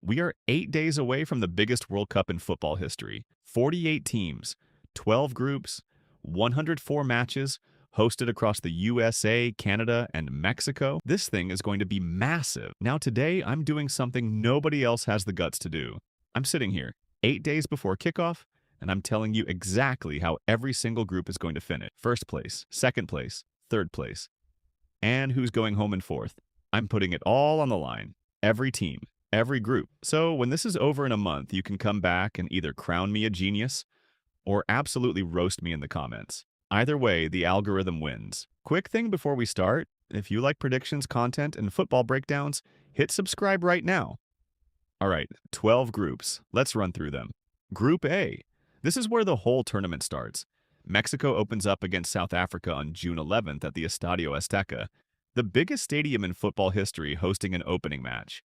We are 8 days away from the biggest World Cup in football history. 48 teams, 12 groups, 104 matches, hosted across the USA, Canada, and Mexico. This thing is going to be massive. Now today, I'm doing something nobody else has the guts to do. I'm sitting here 8 days before kickoff, and I'm telling you exactly how every single group is going to finish. First place, second place, third place, and who's going home in fourth. I'm putting it all on the line. Every team, every group. So when this is over in a month, you can come back and either crown me a genius or absolutely roast me in the comments. Either way, the algorithm wins. Quick thing before we start, if you like predictions, content, and football breakdowns, hit subscribe right now. All right, 12 groups. Let's run through them. Group A. This is where the whole tournament starts. Mexico opens up against South Africa on June 11th at the Estadio Azteca, the biggest stadium in football history hosting an opening match.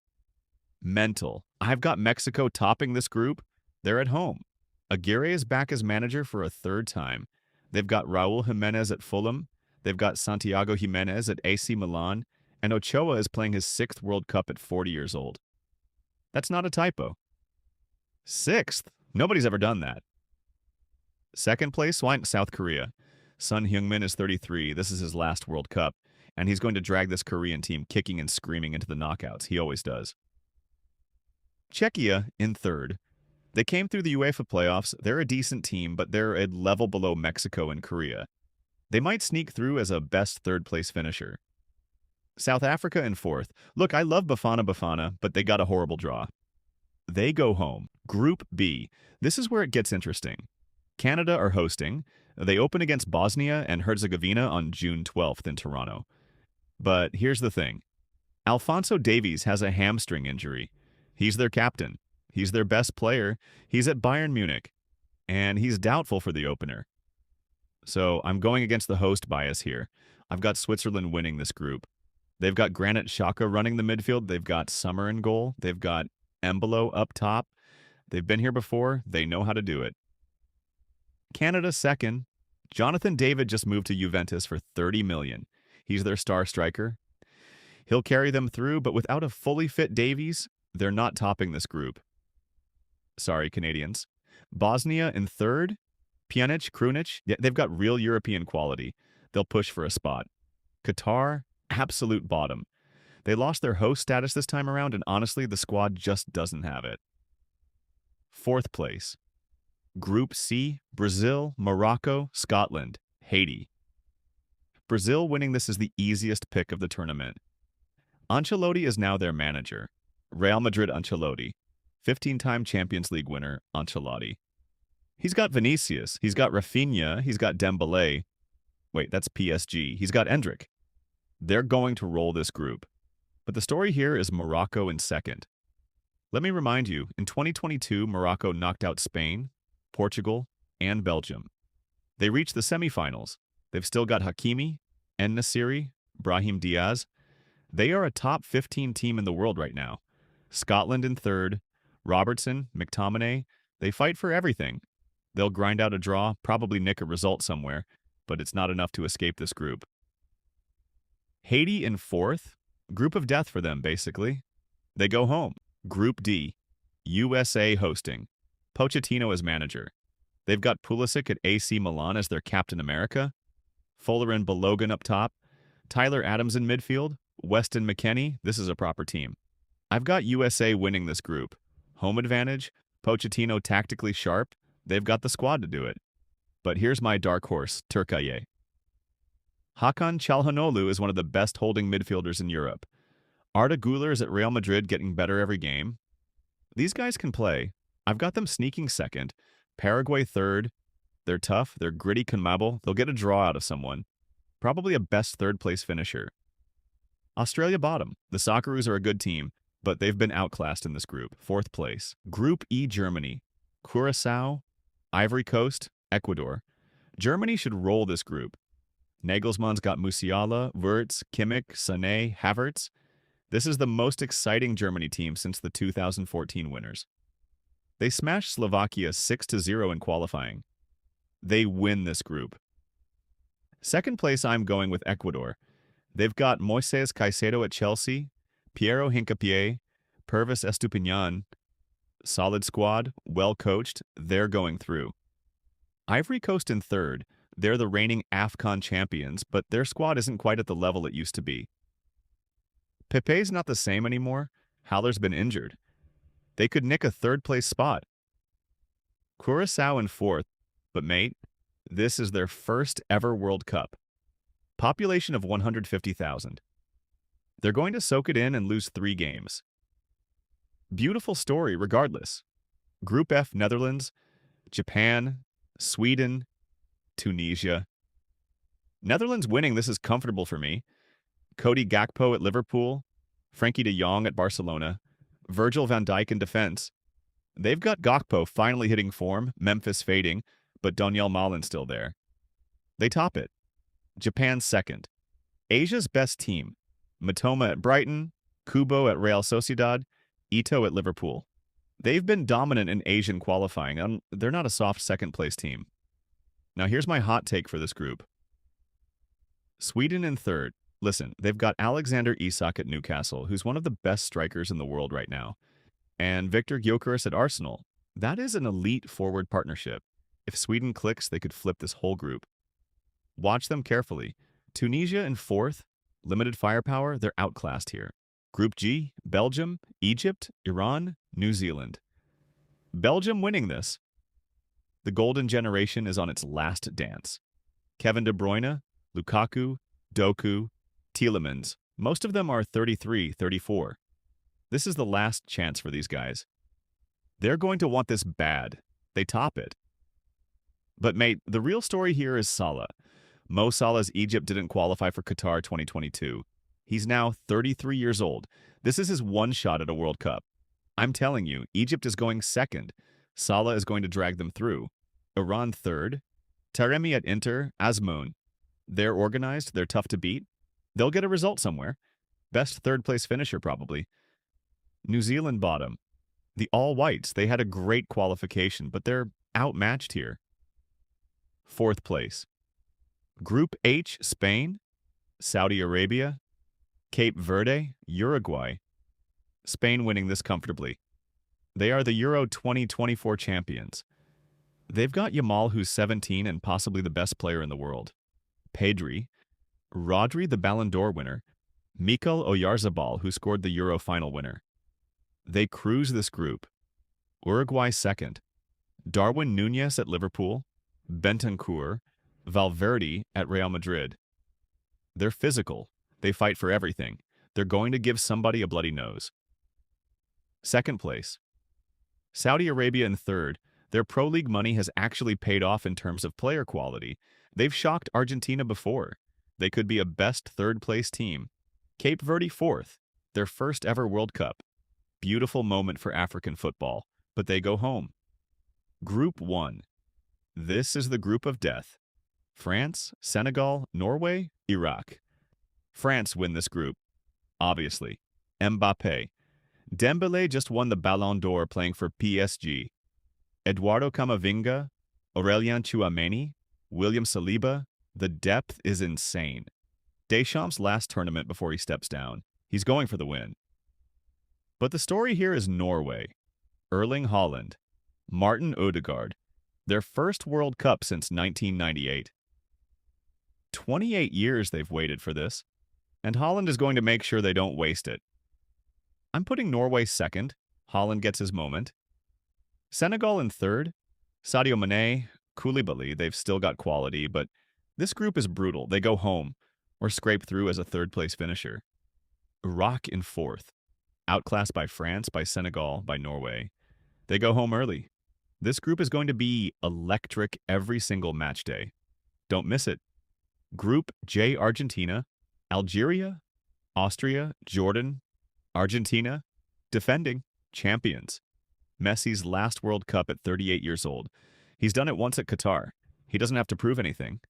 Mental. I've got Mexico topping this group. They're at home. Aguirre is back as manager for a third time. They've got Raul Jimenez at Fulham. They've got Santiago Jimenez at AC Milan. And Ochoa is playing his 6th World Cup at 40 years old. That's not a typo. 6th? Nobody's ever done that. Second place went South Korea. Son Heung-min is 33. This is his last World Cup. And he's going to drag this Korean team kicking and screaming into the knockouts. He always does. Czechia in third. They came through the UEFA playoffs. They're a decent team, but they're a level below Mexico and Korea. They might sneak through as a best third-place finisher. South Africa in fourth. Look, I love Bafana, but they got a horrible draw. They go home. Group B. This is where it gets interesting. Canada are hosting. They open against Bosnia and Herzegovina on June 12th in Toronto. But here's the thing. Alphonso Davies has a hamstring injury. He's their captain. He's their best player. He's at Bayern Munich. And he's doubtful for the opener. So I'm going against the host bias here. I've got Switzerland winning this group. They've got Granit Xhaka running the midfield. They've got Sommer in goal. They've got Embolo up top. They've been here before. They know how to do it. Canada second. Jonathan David just moved to Juventus for $30 million. He's their star striker. He'll carry them through, but without a fully fit Davies, they're not topping this group. Sorry, Canadians. Bosnia in third. Pjanic, Krunic, they've got real European quality. They'll push for a spot. Qatar, absolute bottom. They lost their host status this time around, and honestly, the squad just doesn't have it. Fourth place. Group C, Brazil, Morocco, Scotland, Haiti. Brazil winning this is the easiest pick of the tournament. Ancelotti is now their manager. Real Madrid Ancelotti. 15-time Champions League winner Ancelotti. He's got Vinicius. He's got Rafinha. He's got Dembele. Wait, that's PSG. He's got Endrick. They're going to roll this group. But the story here is Morocco in second. Let me remind you, in 2022, Morocco knocked out Spain, Portugal, and Belgium. They reached the semifinals. They've still got Hakimi, En-Nesyri, Brahim Diaz. They are a top 15 team in the world right now. Scotland in third. Robertson, McTominay, they fight for everything. They'll grind out a draw, probably nick a result somewhere, but it's not enough to escape this group. Haiti in fourth. Group of death for them, basically. They go home. Group D. USA hosting. Pochettino as manager. They've got Pulisic at AC Milan as their Captain America. Fuller and Balogun up top. Tyler Adams in midfield. Weston McKennie. This is a proper team. I've got USA winning this group. Home advantage. Pochettino tactically sharp. They've got the squad to do it. But here's my dark horse, Türkiye. Hakan Çalhanoğlu is one of the best holding midfielders in Europe. Arda Güler is at Real Madrid getting better every game. These guys can play. I've got them sneaking second. Paraguay third. They're tough. They're gritty CONMEBOL. They'll get a draw out of someone. Probably a best third-place finisher. Australia bottom. The Socceroos are a good team, but they've been outclassed in this group. Fourth place. Group E Germany. Curaçao, Ivory Coast, Ecuador. Germany should roll this group. Nagelsmann's got Musiala, Wirtz, Kimmich, Sané, Havertz. This is the most exciting Germany team since the 2014 winners. They smashed Slovakia 6-0 in qualifying. They win this group. Second place, I'm going with Ecuador. They've got Moises Caicedo at Chelsea, Piero Hincapié, Pervis Estupiñán, solid squad, well coached, they're going through. Ivory Coast in third, they're the reigning AFCON champions, but their squad isn't quite at the level it used to be. Pepe's not the same anymore. Haller's been injured. They could nick a third-place spot. Curaçao in fourth, but mate, this is their first ever World Cup. Population of 150,000. They're going to soak it in and lose 3 games. Beautiful story regardless. Group F, Netherlands, Japan, Sweden, Tunisia. Netherlands winning, this is comfortable for me. Cody Gakpo at Liverpool, Frankie de Jong at Barcelona, Virgil van Dijk in defense. They've got Gakpo finally hitting form, Memphis fading, but Daniel Malen still there. They top it. Japan second. Asia's best team. Matoma at Brighton, Kubo at Real Sociedad, Ito at Liverpool. They've been dominant in Asian qualifying, and they're not a soft second-place team. Now here's my hot take for this group. Sweden in third. Listen, they've got Alexander Isak at Newcastle, who's one of the best strikers in the world right now, and Victor Gyökeres at Arsenal. That is an elite forward partnership. If Sweden clicks, they could flip this whole group. Watch them carefully. Tunisia in fourth, limited firepower, they're outclassed here. Group G, Belgium, Egypt, Iran, New Zealand. Belgium winning this. The golden generation is on its last dance. Kevin De Bruyne, Lukaku, Doku, Tielemans. Most of them are 33, 34. This is the last chance for these guys. They're going to want this bad. They top it. But mate, the real story here is Salah. Mo Salah's Egypt didn't qualify for Qatar 2022. He's now 33 years old. This is his one shot at a World Cup. I'm telling you, Egypt is going second. Salah is going to drag them through. Iran third. Taremi at Inter, Azmoun. They're organized, they're tough to beat. They'll get a result somewhere. Best third-place finisher, probably. New Zealand bottom. The All-Whites, they had a great qualification, but they're outmatched here. Fourth place. Group H, Spain, Saudi Arabia, Cape Verde, Uruguay. Spain winning this comfortably. They are the Euro 2024 champions. They've got Yamal, who's 17 and possibly the best player in the world. Pedri, Rodri, the Ballon d'Or winner, Mikel Oyarzabal, who scored the Euro final winner. They cruise this group. Uruguay second. Darwin Núñez at Liverpool, Bentancur, Valverde at Real Madrid. They're physical. They fight for everything. They're going to give somebody a bloody nose. Second place. Saudi Arabia in third. Their Pro League money has actually paid off in terms of player quality. They've shocked Argentina before. They could be a best third-place team. Cape Verde fourth. Their first ever World Cup. Beautiful moment for African football, but they go home. Group 1. This is the group of death. France, Senegal, Norway, Iraq. France win this group. Obviously. Mbappé. Dembélé just won the Ballon d'Or playing for PSG. Eduardo Camavinga, Aurélien Tchouameni, William Saliba. The depth is insane. Deschamps' last tournament before he steps down. He's going for the win. But the story here is Norway. Erling Haaland. Martin Ødegaard. Their first World Cup since 1998. 28 years they've waited for this, and Haaland is going to make sure they don't waste it. I'm putting Norway second. Haaland gets his moment. Senegal in third. Sadio Mane, Koulibaly, they've still got quality, but this group is brutal. They go home, or scrape through as a third-place finisher. Iraq in fourth. Outclassed by France, by Senegal, by Norway. They go home early. This group is going to be electric every single match day. Don't miss it. Group J, Argentina, Algeria, Austria, Jordan, Argentina, defending champions. Messi's last World Cup at 38 years old. He's done it once at Qatar. He doesn't have to prove anything.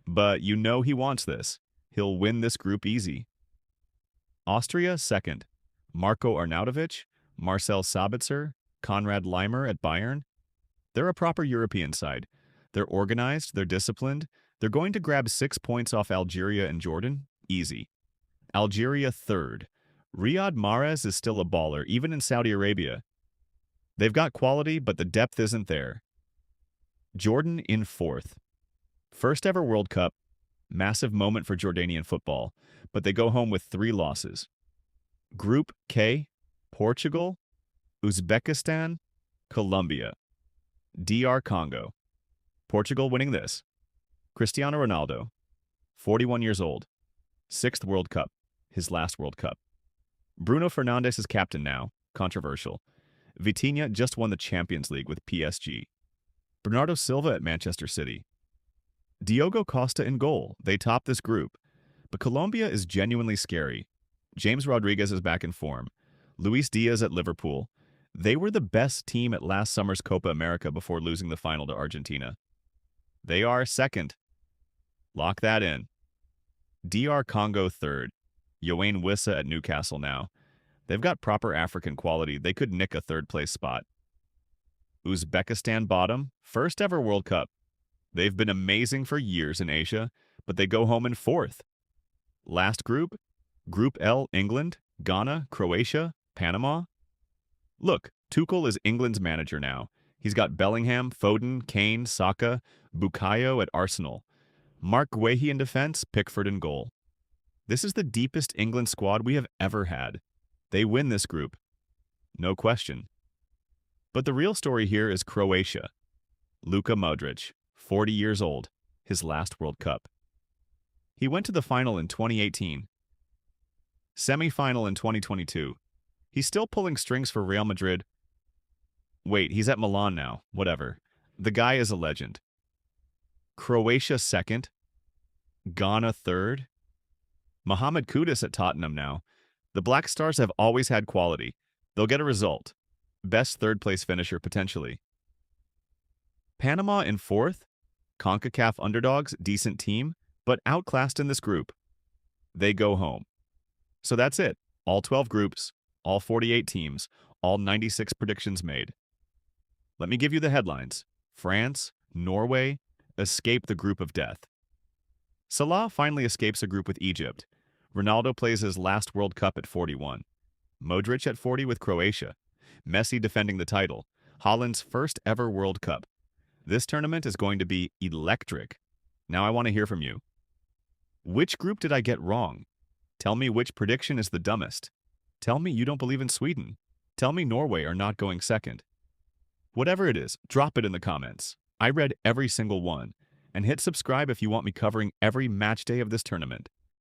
But you know he wants this. He'll win this group easy. Austria, second. Marco Arnautovic, Marcel Sabitzer, Konrad Leimer at Bayern. They're a proper European side. They're organized, they're disciplined. They're going to grab 6 points off Algeria and Jordan. Easy. Algeria, third. Riyad Mahrez is still a baller, even in Saudi Arabia. They've got quality, but the depth isn't there. Jordan in fourth. First ever World Cup, massive moment for Jordanian football, but they go home with 3 losses. Group K, Portugal, Uzbekistan, Colombia, DR Congo. Portugal winning this. Cristiano Ronaldo, 41 years old, 6th World Cup, his last World Cup. Bruno Fernandes is captain now, controversial. Vitinha just won the Champions League with PSG. Bernardo Silva at Manchester City. Diogo Costa in goal. They top this group. But Colombia is genuinely scary. James Rodriguez is back in form. Luis Diaz at Liverpool. They were the best team at last summer's Copa America before losing the final to Argentina. They are second. Lock that in. DR Congo third. Yoane Wissa at Newcastle now. They've got proper African quality. They could nick a third-place spot. Uzbekistan bottom. First ever World Cup. They've been amazing for years in Asia, but they go home in fourth. Last group, Group L, England, Ghana, Croatia, Panama. Look, Tuchel is England's manager now. He's got Bellingham, Foden, Kane, Saka, Bukayo at Arsenal. Mark Guehi in defense, Pickford in goal. This is the deepest England squad we have ever had. They win this group. No question. But the real story here is Croatia. Luka Modrić, 40 years old, his last World Cup. He went to the final in 2018. Semi-final in 2022. He's still pulling strings for Real Madrid. Wait, he's at Milan now. Whatever. The guy is a legend. Croatia second. Ghana third. Mohamed Kudus at Tottenham now. The Black Stars have always had quality. They'll get a result. Best third-place finisher, potentially. Panama in fourth. CONCACAF underdogs, decent team, but outclassed in this group. They go home. So that's it. All 12 groups, all 48 teams, all 96 predictions made. Let me give you the headlines. France, Norway, escape the group of death. Salah finally escapes a group with Egypt. Ronaldo plays his last World Cup at 41. Modrić at 40 with Croatia. Messi defending the title. Haaland's first ever World Cup. This tournament is going to be electric. Now I want to hear from you. Which group did I get wrong? Tell me which prediction is the dumbest. Tell me you don't believe in Sweden. Tell me Norway are not going second. Whatever it is, drop it in the comments. I read every single one. And hit subscribe if you want me covering every match day of this tournament.